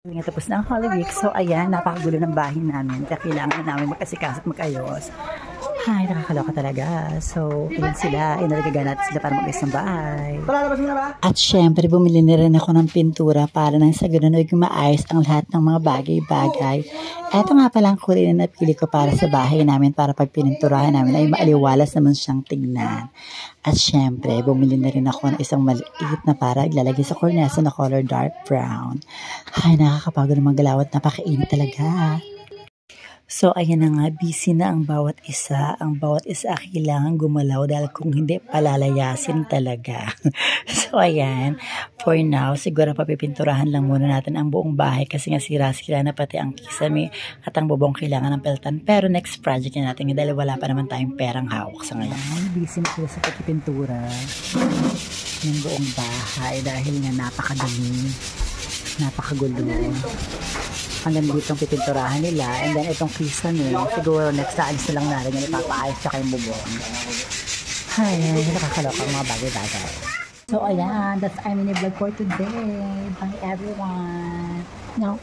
Nga tapos na ang Holy Week. So, ayan, napakagulo ng bahay namin. Kaya kailangan namin mag-asikaso at mag-ayos. Ay, nakakaloka talaga. So, ayun sila. Inalagaga natin sila para mag-ayos ng bahay. At syempre, bumili na rin ako ng pintura para nang sa ganun ay maayos ang lahat ng mga bagay-bagay. Eto nga palang kulay na napili ko para sa bahay namin para pag pininturahan namin ay maaliwalas naman siyang tignan. At syempre, bumili na rin ako ng isang maliit na para ilalagay sa cornesa na color dark brown. Ay, nakakapagod ng galaw at napakainit talaga. So, ayan na nga, busy na ang bawat isa. Ang bawat isa kailangan gumalaw dahil kung hindi, palalayasin talaga. So, ayan, for now, siguro papipinturahan lang muna natin ang buong bahay kasi nga sira-sira na pati ang kisame at ang bubong kailangan ng peltan. Pero next project na natin dahil wala pa naman tayong perang hawak sa ngayon. Busy na sila sa pagpipintura ng buong bahay dahil nga napakadami, napakagulo. Hanggang dito ang pipinturahan nila. And then itong kisame, siguro next time na lang natin yung ipapaayos tsaka yung bubong. Ay, nakakaloka ang mga bagay-bagay. So ayan, that's our mini vlog for today. Bye everyone. No.